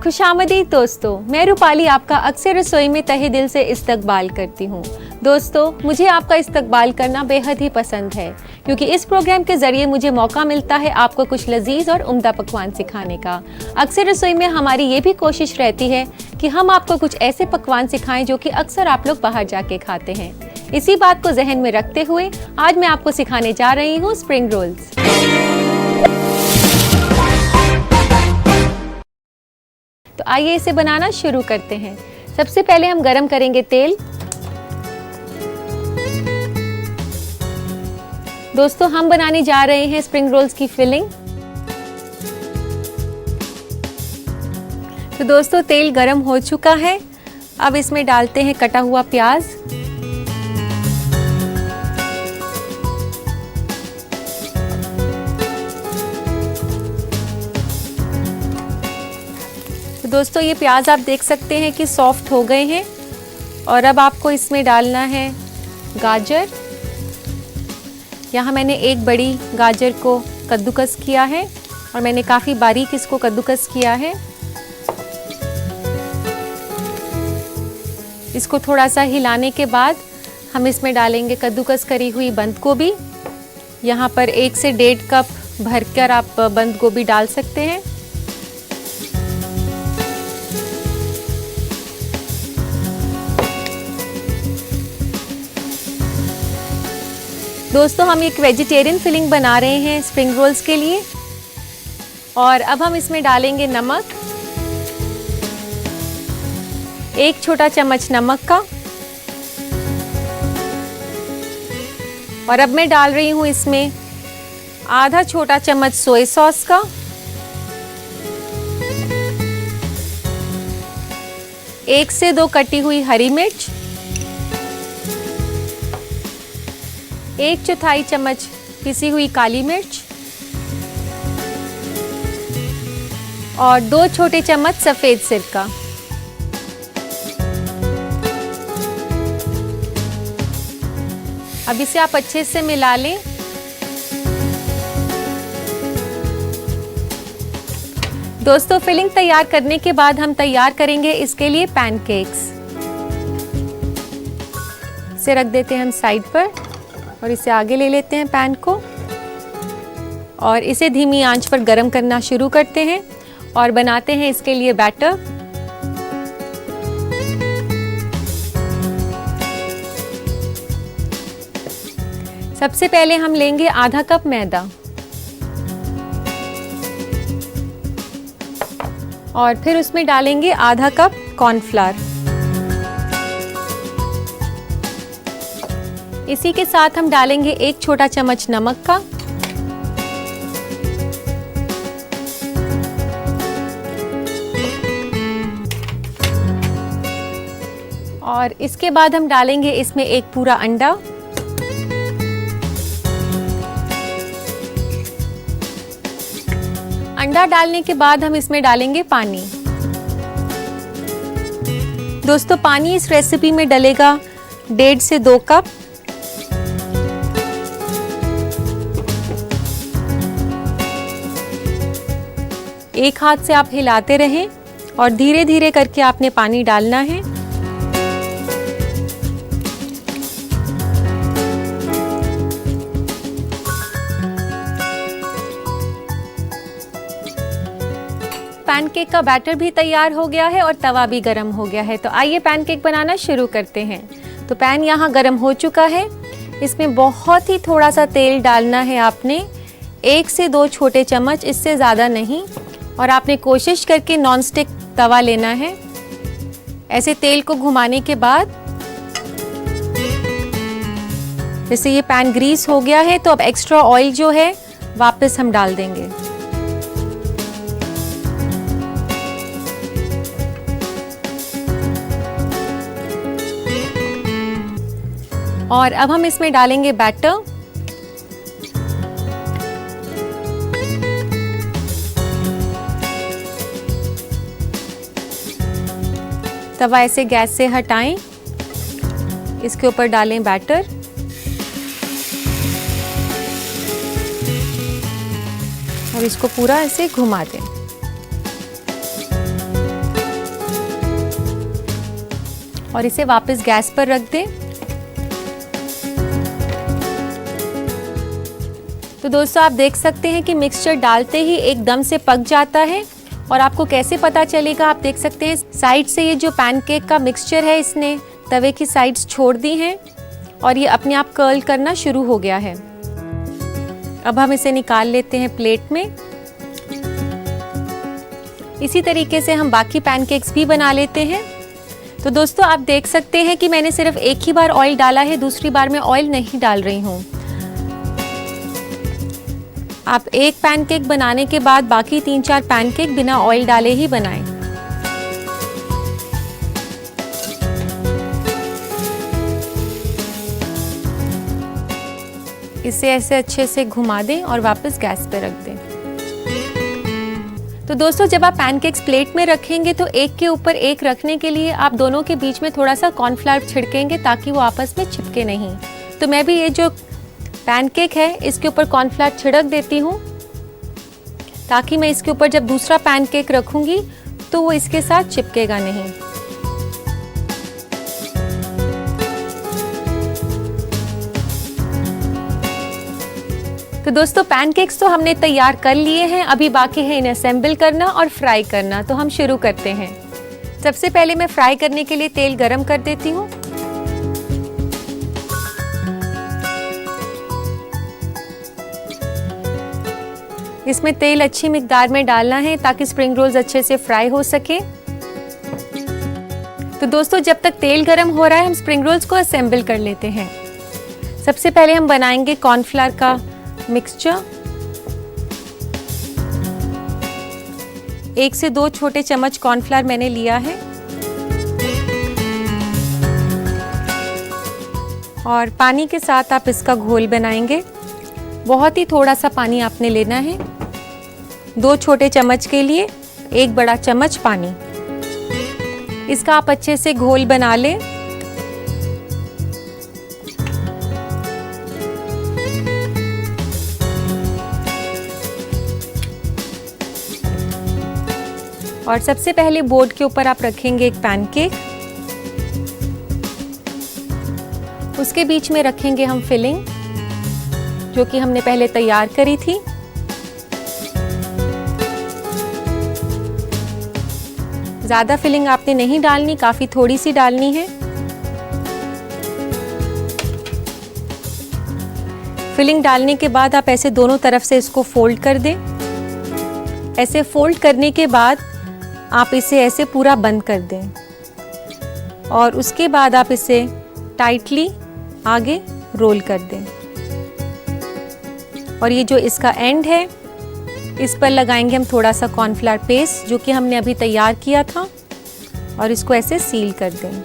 खुशामदीद दोस्तों, मैं रूपाली आपका अक्सर रसोई में तहे दिल से इस्तकबाल करती हूँ। दोस्तों, मुझे आपका इस्तकबाल करना बेहद ही पसंद है क्योंकि इस प्रोग्राम के ज़रिए मुझे मौका मिलता है आपको कुछ लजीज और उम्दा पकवान सिखाने का। अक्सर रसोई में हमारी ये भी कोशिश रहती है कि हम आपको कुछ ऐसे पकवान सिखाएं जो कि अक्सर आप लोग बाहर जाके खाते हैं। इसी बात को जहन में रखते हुए आज मैं आपको सिखाने जा रही हूँ स्प्रिंग रोल्स। तो आइए इसे बनाना शुरू करते हैं। सबसे पहले हम गरम करेंगे तेल। दोस्तों, हम बनाने जा रहे हैं स्प्रिंग रोल्स की फिलिंग। तो दोस्तों, तेल गरम हो चुका है। अब इसमें डालते हैं कटा हुआ प्याज, तो दोस्तों ये प्याज आप देख सकते हैं कि सॉफ्ट हो गए हैं। और अब आपको इसमें डालना है गाजर। यहाँ मैंने एक बड़ी गाजर को कद्दूकस किया है और मैंने काफ़ी बारीक इसको कद्दूकस किया है। इसको थोड़ा सा हिलाने के बाद हम इसमें डालेंगे कद्दूकस करी हुई बंद गोभी। यहाँ पर 1 से 1.5 कप भरकर आप बंद गोभी डाल सकते हैं। दोस्तों, हम एक वेजिटेरियन फिलिंग बना रहे हैं स्प्रिंग रोल्स के लिए। और अब हम इसमें डालेंगे नमक, 1 छोटा चम्मच नमक का। और अब मैं डाल रही हूं इसमें आधा छोटा चम्मच सोया सॉस का, 1 से 2 कटी हुई हरी मिर्च, 1/4 चम्मच पिसी हुई काली मिर्च और 2 छोटे चम्मच सफेद सिरका। अब इसे आप अच्छे से मिला लें। दोस्तों, फिलिंग तैयार करने के बाद हम तैयार करेंगे इसके लिए पैनकेक्स। इसे रख देते हैं हम साइड पर और इसे आगे ले लेते हैं पैन को और इसे धीमी आंच पर गरम करना शुरू करते हैं और बनाते हैं इसके लिए बैटर। सबसे पहले हम लेंगे आधा कप मैदा और फिर उसमें डालेंगे आधा कप कॉर्नफ्लावर। इसी के साथ हम डालेंगे 1 छोटा चम्मच नमक का और इसके बाद हम डालेंगे इसमें 1 पूरा अंडा। अंडा डालने के बाद हम इसमें डालेंगे पानी। दोस्तों, पानी इस रेसिपी में डलेगा 1.5 से 2 कप। एक हाथ से आप हिलाते रहें और धीरे धीरे करके आपने पानी डालना है। पैनकेक का बैटर भी तैयार हो गया है और तवा भी गरम हो गया है। तो आइए पैनकेक बनाना शुरू करते हैं। तो पैन यहाँ गरम हो चुका है। इसमें बहुत ही थोड़ा सा तेल डालना है आपने, 1 से 2 छोटे चम्मच, इससे ज़्यादा नहीं। और आपने कोशिश करके नॉनस्टिक तवा लेना है। ऐसे तेल को घुमाने के बाद जैसे ये पैन ग्रीस हो गया है तो अब एक्स्ट्रा ऑयल जो है वापस हम डाल देंगे। और अब हम इसमें डालेंगे बैटर। तवा ऐसे गैस से हटाएं, इसके ऊपर डालें बैटर और इसको पूरा ऐसे घुमा दें। और इसे वापस गैस पर रख दें। तो दोस्तों आप देख सकते हैं कि मिक्सचर डालते ही एकदम से पक जाता है। और आपको कैसे पता चलेगा, आप देख सकते हैं साइड से ये जो पैनकेक का मिक्सचर है इसने तवे की साइड्स छोड़ दी हैं और ये अपने आप कर्ल करना शुरू हो गया है। अब हम इसे निकाल लेते हैं प्लेट में। इसी तरीके से हम बाकी पैनकेक्स भी बना लेते हैं। तो दोस्तों आप देख सकते हैं कि मैंने सिर्फ एक ही बार ऑयल डाला है, दूसरी बार मैं ऑयल नहीं डाल रही हूँ। आप एक पैनकेक बनाने के बाद बाकी 3-4 पैनकेक बिना ऑयल डाले ही बनाएं। इसे ऐसे अच्छे से घुमा दें और वापस गैस पे रख दें। तो दोस्तों जब आप पैनकेक्स प्लेट में रखेंगे तो एक के ऊपर एक रखने के लिए आप दोनों के बीच में थोड़ा सा कॉर्नफ्लावर छिड़केंगे ताकि वो आपस में चिपके नहीं। तो मैं भी ये जो पैनकेक है इसके ऊपर कॉर्नफ्लावर छिड़क देती हूँ ताकि मैं इसके ऊपर जब दूसरा पैनकेक रखूंगी तो वो इसके साथ चिपकेगा नहीं। तो दोस्तों पैनकेक्स तो हमने तैयार कर लिए हैं, अभी बाकी है इन्हें असेंबल करना और फ्राई करना। तो हम शुरू करते हैं। सबसे पहले मैं फ्राई करने के लिए तेल गरम कर देती हूँ। इसमें तेल अच्छी मिकदार में डालना है ताकि स्प्रिंग रोल्स अच्छे से फ्राई हो सके। तो दोस्तों जब तक तेल गरम हो रहा है हम स्प्रिंग रोल्स को असेंबल कर लेते हैं। सबसे पहले हम बनाएंगे कॉर्नफ्लावर का मिक्सचर। 1 से 2 छोटे चम्मच कॉर्नफ्लावर मैंने लिया है और पानी के साथ आप इसका घोल बनाएंगे। बहुत ही थोड़ा सा पानी आपने लेना है। 2 छोटे चम्मच के लिए 1 बड़ा चम्मच पानी। इसका आप अच्छे से घोल बना लें। और सबसे पहले बोर्ड के ऊपर आप रखेंगे एक पैनकेक। उसके बीच में रखेंगे हम फिलिंग जो कि हमने पहले तैयार करी थी। ज़्यादा फिलिंग आपने नहीं डालनी, काफ़ी थोड़ी सी डालनी है। फिलिंग डालने के बाद आप ऐसे दोनों तरफ से इसको फोल्ड कर दें। ऐसे फोल्ड करने के बाद आप इसे ऐसे पूरा बंद कर दें और उसके बाद आप इसे टाइटली आगे रोल कर दें। और ये जो इसका एंड है इस पर लगाएंगे हम थोड़ा सा कॉर्नफ्लावर पेस्ट जो कि हमने अभी तैयार किया था और इसको ऐसे सील कर दें।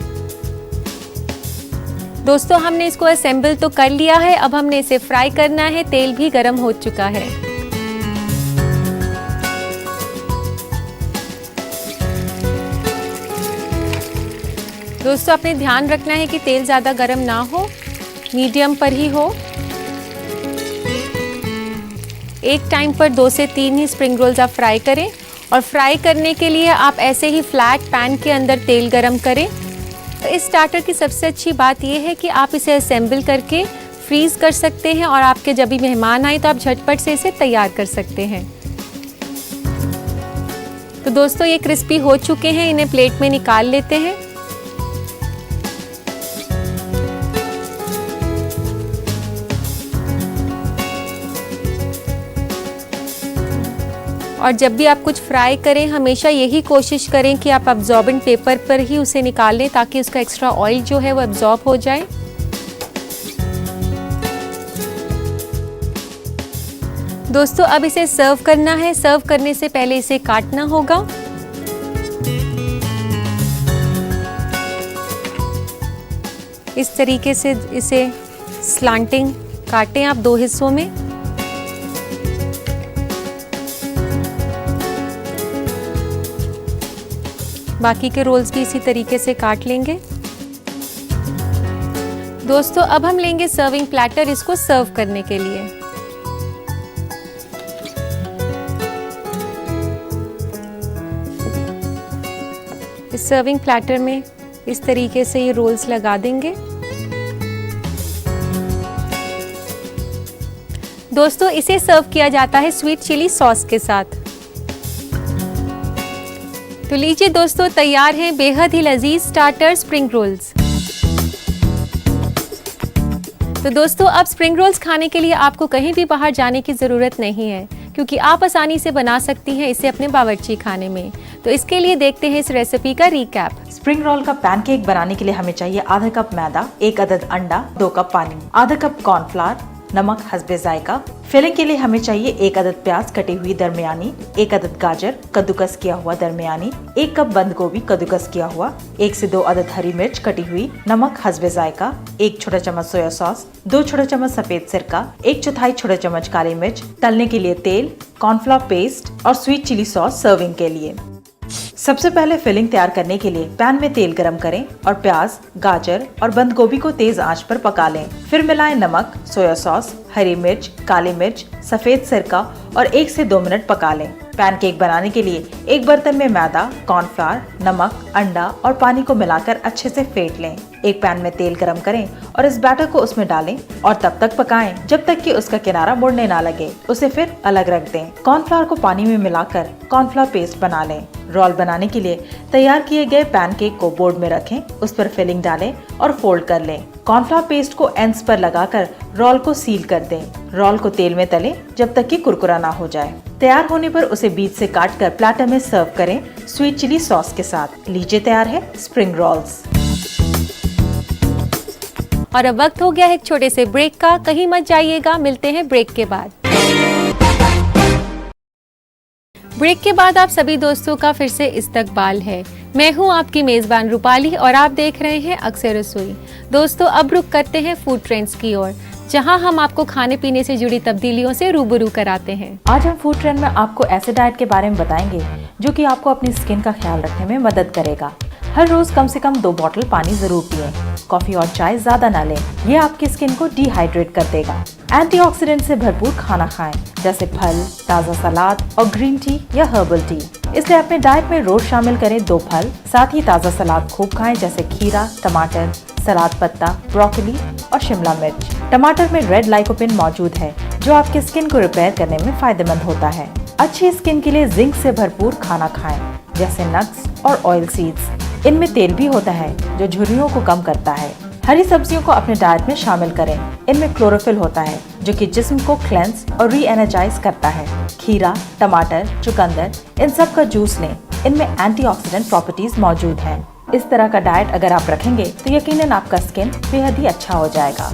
दोस्तों हमने इसको असेंबल तो कर लिया है, अब हमने इसे फ्राई करना है। तेल भी गरम हो चुका है। दोस्तों अपने ध्यान रखना है कि तेल ज़्यादा गरम ना हो, मीडियम पर ही हो। एक टाइम पर 2 से 3 ही स्प्रिंग रोल्स आप फ्राई करें और फ्राई करने के लिए आप ऐसे ही फ्लैट पैन के अंदर तेल गरम करें। तो इस स्टार्टर की सबसे अच्छी बात यह है कि आप इसे असेंबल करके फ्रीज़ कर सकते हैं और आपके जब भी मेहमान आए तो आप झटपट से इसे तैयार कर सकते हैं। तो दोस्तों ये क्रिस्पी हो चुके हैं, इन्हें प्लेट में निकाल लेते हैं। और जब भी आप कुछ फ्राई करें हमेशा यही कोशिश करें कि आप अब्जॉर्बेंट पेपर पर ही उसे निकाल लें ताकि उसका एक्स्ट्रा ऑयल जो है वो अब्जॉर्ब हो जाए। दोस्तों अब इसे सर्व करना है। सर्व करने से पहले इसे काटना होगा। इस तरीके से इसे स्लांटिंग काटें आप 2 हिस्सों में। बाकी के रोल्स भी इसी तरीके से काट लेंगे। दोस्तों अब हम लेंगे सर्विंग प्लेटर इसको सर्व करने के लिए। इस सर्विंग प्लेटर में इस तरीके से ये रोल्स लगा देंगे। दोस्तों इसे सर्व किया जाता है स्वीट चिली सॉस के साथ। तो लीजिए दोस्तों, तैयार हैं बेहद ही लजीज स्टार्टर स्प्रिंग रोल्स। तो दोस्तों अब स्प्रिंग रोल्स खाने के लिए आपको कहीं भी बाहर जाने की ज़रूरत नहीं है, क्योंकि आप आसानी से बना सकती हैं इसे अपने बावर्ची खाने में। तो इसके लिए देखते हैं इस रेसिपी का रिकैप। स्प्रिंग रोल का पैनकेक बनाने के लिए हमें चाहिए आधा कप मैदा, 1 अदद अंडा, 2 कप पानी, आधा कप कॉर्नफ्लावर, नमक हस्बे जायका। फिलिंग के लिए हमें चाहिए 1 अदद प्याज कटी हुई दरमियानी, 1 अदद गाजर कद्दूकस किया हुआ दरमियानी, 1 कप बंद गोभी कद्दूकस किया हुआ, 1 से 2 अदद हरी मिर्च कटी हुई, नमक हस्बे जायका, 1 छोटा चम्मच सोया सॉस, 2 छोटा चम्मच सफेद सिरका, 1/4 छोटा चम्मच काली मिर्च, तलने के लिए तेल, कॉर्नफ्लावर पेस्ट और स्वीट चिली सॉस सर्विंग के लिए। सबसे पहले फिलिंग तैयार करने के लिए पैन में तेल गरम करें और प्याज, गाजर और बंद गोभी को तेज आंच पर पका लें। फिर मिलाएं नमक, सोया सॉस, हरी मिर्च, काली मिर्च, सफेद सिरका और 1 से 2 मिनट पका लें। पैनकेक बनाने के लिए एक बर्तन में मैदा, कॉर्नफ्लावर, नमक, अंडा और पानी को मिलाकर अच्छे से फेंट लें। एक पैन में तेल गरम करें और इस बैटर को उसमें डालें और तब तक पकाएं जब तक कि उसका किनारा मुड़ने ना लगे। उसे फिर अलग रख दें। कॉर्नफ्लावर को पानी में मिलाकर कॉर्नफ्लावर पेस्ट बना लें। रोल बनाने के लिए तैयार किए गए पैनकेक को बोर्ड में रखें, उस पर फिलिंग डालें और फोल्ड कर लें। कॉर्नफ्लावर पेस्ट को एंड्स पर लगाकर रोल को सील कर दें। रोल को तेल में तलें जब तक कि कुरकुरा ना हो जाए। तैयार होने पर उसे बीच से काटकर प्लेटर में सर्व करें स्वीट चिली सॉस के साथ। लीजिए तैयार है स्प्रिंग रोल्स। और अब वक्त हो गया है एक छोटे से ब्रेक का। कहीं मत जाइएगा, मिलते हैं ब्रेक के बाद। ब्रेक के बाद आप सभी दोस्तों का फिर से इस्तकबाल है। मैं हूं आपकी मेजबान रूपाली और आप देख रहे हैं अक्सर रसोई। दोस्तों अब रुक करते हैं फूड ट्रेंड्स की ओर, जहां हम आपको खाने पीने से जुड़ी तब्दीलियों से रूबरू कराते हैं। आज हम फूड ट्रेंड में आपको ऐसे डाइट के बारे में बताएंगे जो कि आपको अपनी स्किन का ख्याल रखने में मदद करेगा। हर रोज कम से कम 2 बॉटल पानी जरूर पिएं। कॉफी और चाय ज्यादा ना लें, ये आपकी स्किन को डिहाइड्रेट कर देगा। एंटीऑक्सीडेंट से भरपूर खाना खाएं, जैसे फल, ताज़ा सलाद और ग्रीन टी या हर्बल टी। इसलिए अपने डाइट में रोज शामिल करें 2 फल, साथ ही ताज़ा सलाद खूब खाएं, जैसे खीरा, टमाटर, सलाद पत्ता, ब्रोकली और शिमला मिर्च। टमाटर में रेड लाइकोपिन मौजूद है, जो आपके स्किन को रिपेयर करने में फायदेमंद होता है। अच्छी स्किन के लिए जिंक से भरपूर खाना खाएं, जैसे नट्स और ऑयल सीड्स। इनमें तेल भी होता है जो झुर्रियों को कम करता है। हरी सब्जियों को अपने डाइट में शामिल करें। इनमें क्लोरोफिल होता है जो कि जिस्म को क्लेंस और री एनर्जाइज करता है। खीरा, टमाटर, चुकंदर, इन सब का जूस लें। इनमें एंटीऑक्सीडेंट प्रॉपर्टीज मौजूद हैं। इस तरह का डाइट अगर आप रखेंगे तो यकीनन आपका स्किन बेहद ही अच्छा हो जाएगा।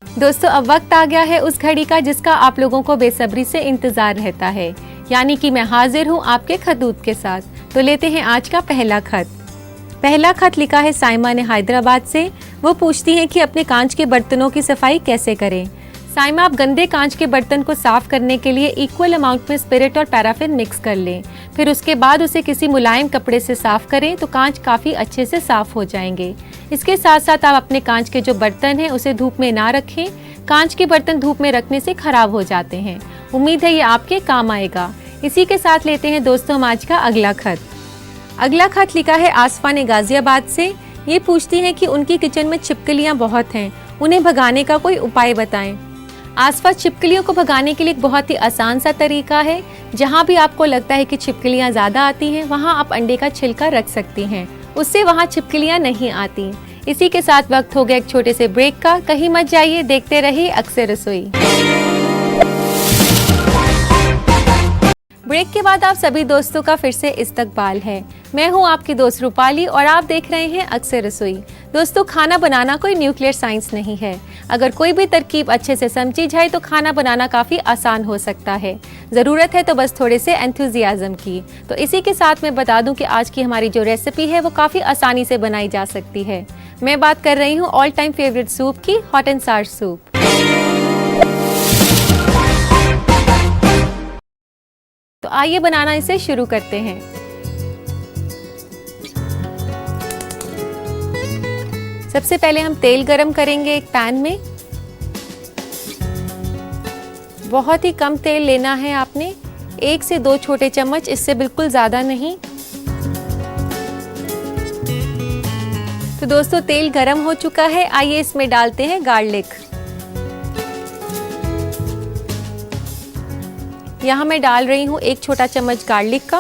दोस्तों अब वक्त आ गया है उस घड़ी का जिसका आप लोगों को बेसब्री से इंतजार रहता है, यानी कि मैं हाजिर हूँ आपके खतूत के साथ। तो लेते हैं आज का पहला खत। पहला खत लिखा है साइमा ने हैदराबाद से। वो पूछती हैं कि अपने कांच के बर्तनों की सफाई कैसे करें। साइमा, आप गंदे कांच के बर्तन को साफ करने के लिए इक्वल अमाउंट में स्पिरिट और पैराफिन मिक्स कर लें। फिर उसके बाद उसे किसी मुलायम कपड़े से साफ करें तो कांच काफ़ी अच्छे से साफ हो जाएंगे। इसके साथ साथ आप अपने कांच के जो बर्तन हैं उसे धूप में ना रखें। कांच के बर्तन धूप में रखने से खराब हो जाते हैं। उम्मीद है ये आपके काम आएगा। इसी के साथ लेते हैं दोस्तों हम आज का अगला खत। अगला खत लिखा है आसफा ने गाजियाबाद से। ये पूछती हैं कि उनकी किचन में छिपकलियां बहुत हैं, उन्हें भगाने का कोई उपाय बताएं। आसफा, छिपकलियों को भगाने के लिए एक बहुत ही आसान सा तरीका है। जहां भी आपको लगता है कि छिपकलियां ज़्यादा आती हैं, वहां आप अंडे का छिलका रख सकती हैं, उससे वहां छिपकलियां नहीं आती। इसी के साथ वक्त हो गया एक छोटे से ब्रेक का। कहीं मत जाइए, देखते रहिए अक्सर रसोई। ब्रेक के बाद आप सभी दोस्तों का फिर से इस्तकबाल है। मैं हूं आपकी दोस्त रूपाली और आप देख रहे हैं अक्सर रसोई। दोस्तों, खाना बनाना कोई न्यूक्लियर साइंस नहीं है। अगर कोई भी तरकीब अच्छे से समझी जाए तो खाना बनाना काफ़ी आसान हो सकता है। ज़रूरत है तो बस थोड़े से एंथुजियाज़म की। तो इसी के साथ मैं बता दूं कि आज की हमारी जो रेसिपी है वो काफ़ी आसानी से बनाई जा सकती है। मैं बात कर रही हूँ ऑल टाइम फेवरेट सूप की, हॉट एंड सार सूप। तो आइए बनाना इसे शुरू करते हैं। सबसे पहले हम तेल गरम करेंगे एक पैन में। बहुत ही कम तेल लेना है आपने, 1 से 2 छोटे चम्मच, इससे बिल्कुल ज़्यादा नहीं। तो दोस्तों तेल गरम हो चुका है, आइए इसमें डालते हैं गार्लिक। यहाँ मैं डाल रही हूँ 1 छोटा चम्मच गार्लिक का।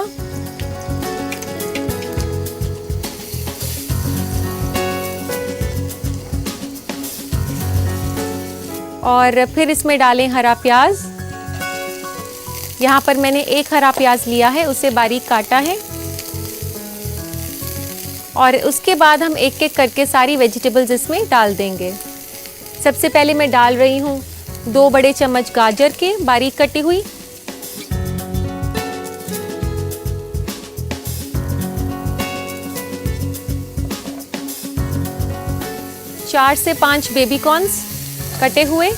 और फिर इसमें डालें हरा प्याज। यहाँ पर मैंने 1 हरा प्याज लिया है, उसे बारीक काटा है। और उसके बाद हम एक एक करके सारी वेजिटेबल्स इसमें डाल देंगे। सबसे पहले मैं डाल रही हूँ 2 बड़े चम्मच गाजर के बारीक कटी हुई, 4 से 5 बेबी कॉर्न्स कटे हुए,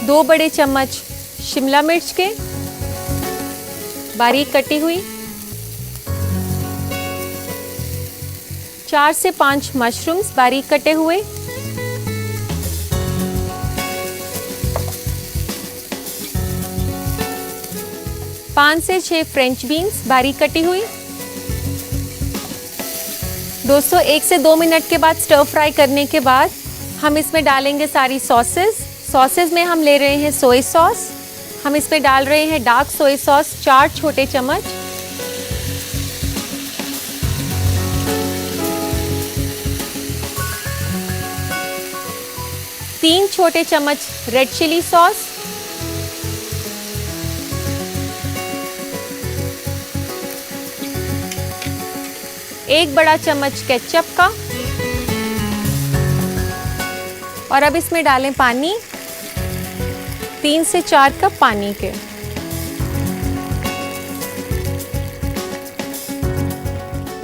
2 बड़े चम्मच शिमला मिर्च के बारीक कटी हुई, 4 से 5 मशरूम्स बारीक कटे हुए, 5 से 6 फ्रेंच बीन्स बारीक कटी हुई। दोस्तों 1 से 2 मिनट के बाद स्टर फ्राई करने के बाद हम इसमें डालेंगे सारी सॉसेस में हम ले रहे हैं सोया सॉस। हम इसमें डाल रहे हैं डार्क सोया सॉस 4 छोटे चम्मच, तीन छोटे चम्मच रेड चिली सॉस, 1 बड़ा चम्मच केचप का। और अब इसमें डालें पानी, 3 से 4 कप पानी के।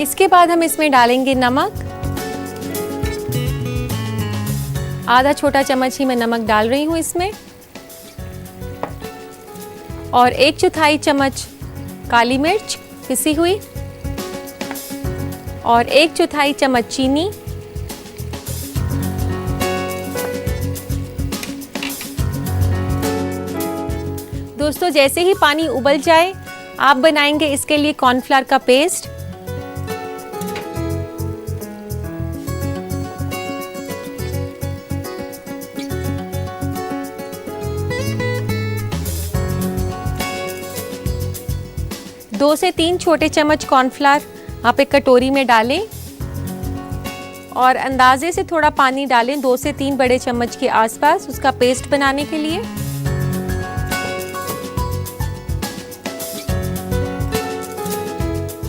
इसके बाद हम इसमें डालेंगे नमक, आधा छोटा चम्मच ही मैं नमक डाल रही हूँ इसमें। और 1/4 चम्मच काली मिर्च पिसी हुई और 1/4 चम्मच चीनी। दोस्तों जैसे ही पानी उबल जाए आप बनाएंगे इसके लिए कॉर्नफ्लावर का पेस्ट। दो से 3 छोटे चम्मच कॉर्नफ्लावर आप एक कटोरी में डालें और अंदाजे से थोड़ा पानी डालें, 2 से 3 बड़े चम्मच के आसपास उसका पेस्ट बनाने के लिए।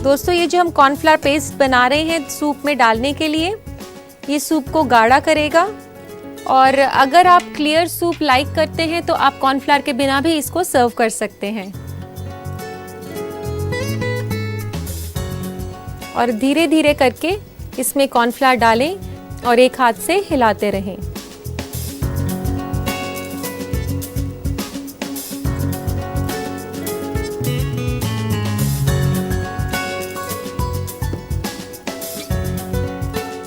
दोस्तों ये जो हम कॉर्नफ्लावर पेस्ट बना रहे हैं सूप में डालने के लिए, ये सूप को गाढ़ा करेगा। और अगर आप क्लियर सूप लाइक करते हैं तो आप कॉर्नफ्लावर के बिना भी इसको सर्व कर सकते हैं। और धीरे धीरे करके इसमें कॉर्नफ्लावर डालें और एक हाथ से हिलाते रहें।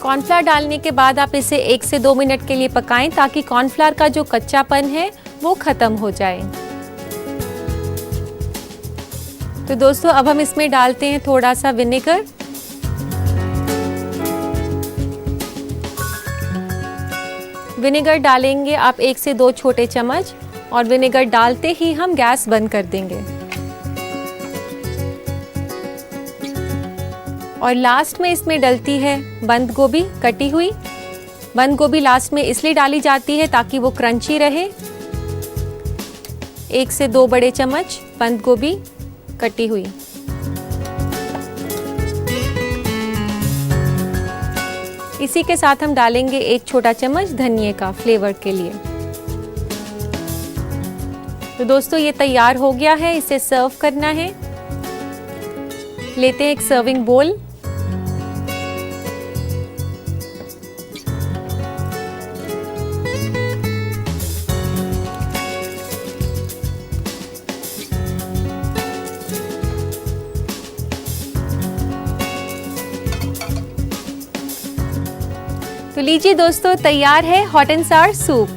कॉर्नफ्लावर डालने के बाद आप इसे 1 से 2 मिनट के लिए पकाएं ताकि कॉर्नफ्लावर का जो कच्चापन है वो खत्म हो जाए। तो दोस्तों अब हम इसमें डालते हैं थोड़ा सा विनेगर। विनेगर डालेंगे आप 1 से 2 छोटे चम्मच और विनेगर डालते ही हम गैस बंद कर देंगे। और लास्ट में इसमें डलती है बंद गोभी कटी हुई। बंद गोभी लास्ट में इसलिए डाली जाती है ताकि वो क्रंची रहे। 1 से 2 बड़े चम्मच बंद गोभी कटी हुई। इसी के साथ हम डालेंगे 1 छोटा चम्मच धनिया का फ्लेवर के लिए। तो दोस्तों ये तैयार हो गया है, इसे सर्व करना है। लेते हैं एक सर्विंग बोल। तो लीजिए दोस्तों तैयार है हॉट एंड सावर सूप।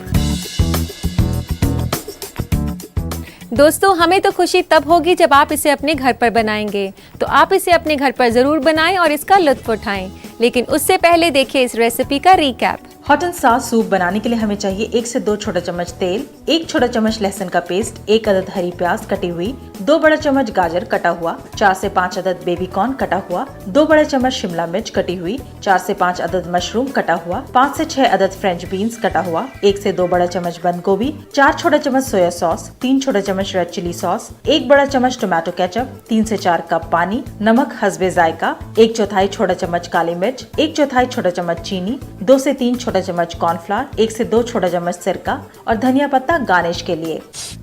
दोस्तों, हमें तो खुशी तब होगी जब आप इसे अपने घर पर बनाएंगे। तो आप इसे अपने घर पर जरूर बनाएं और इसका लुत्फ उठाएं। लेकिन उससे पहले देखिए इस रेसिपी का recap. Hot and Sawar soup बनाने के लिए हमें चाहिए 1 से 2 छोटा चम्मच तेल, 1 छोटा चम्मच लहसुन का पेस्ट, 1 अदद हरी प्याज कटी हुई, 2 बड़ा चम्मच गाजर कटा हुआ, 4 से 5 अदद बेबी कॉर्न कटा हुआ, 2 बड़े चम्मच शिमला मिर्च कटी हुई, 4 से 5 अदद मशरूम कटा हुआ, 5 से 6 अदद फ्रेंच बीन्स कटा हुआ, 1 से 2 बड़ा चम्मच बंद गोभी, 4 छोटा चम्मच सोया सॉस, 3 छोटा चम्मच रेड चिली सॉस, 1 बड़ा चम्मच टोमेटो केचप, 3 से 4 कप पानी, नमक हस्बे जायका, 1/4 छोटा चम्मच काली मिर्च, 1/4 छोटा चम्मच चीनी, 2 से 3 छोटा चम्मच कॉर्नफ्लावर, 1 से 2 छोटा चम्मच सिरका और धनिया पत्ता गार्निश के लिए।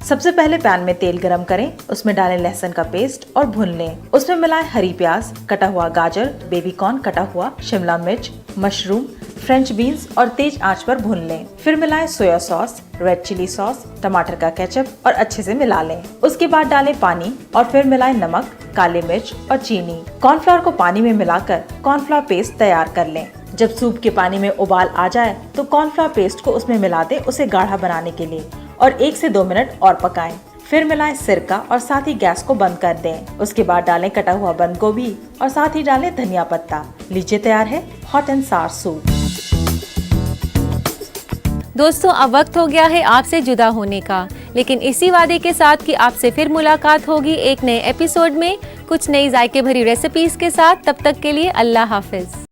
सबसे पहले पैन में तेल गरम करें, उसमें डालें लहसुन का पेस्ट और भून लें। उसमें मिलाएं हरी प्याज, कटा हुआ गाजर, बेबी कॉर्न कटा हुआ, शिमला मिर्च, मशरूम, फ्रेंच बीन्स और तेज आंच पर भून लें। फिर मिलाएं soya sauce, red chilli sauce, टमाटर का केचप और अच्छे से मिला लें। उसके बाद डालें पानी और फिर मिलाएं नमक, काली मिर्च और चीनी। कॉर्नफ्लावर को पानी में मिलाकर कॉर्नफ्लावर पेस्ट तैयार कर लें। जब सूप के पानी में उबाल आ जाए तो कॉर्नफ्लावर पेस्ट को उसमें मिला दें उसे गाढ़ा बनाने के लिए और 1 से 2 मिनट और पकाएं। फिर मिलाएं सिरका और साथ ही गैस को बंद कर दें। उसके बाद डालें कटा हुआ बंद गोभी और साथ ही डालें धनिया पत्ता। लीजिए तैयार है हॉट एंड सावर सूप। दोस्तों, अब वक्त हो गया है आपसे जुदा होने का, लेकिन इसी वादे के साथ कि आपसे फिर मुलाकात होगी एक नए एपिसोड में कुछ नई जायके भरी रेसिपीज के साथ। तब तक के लिए अल्लाह हाफिज।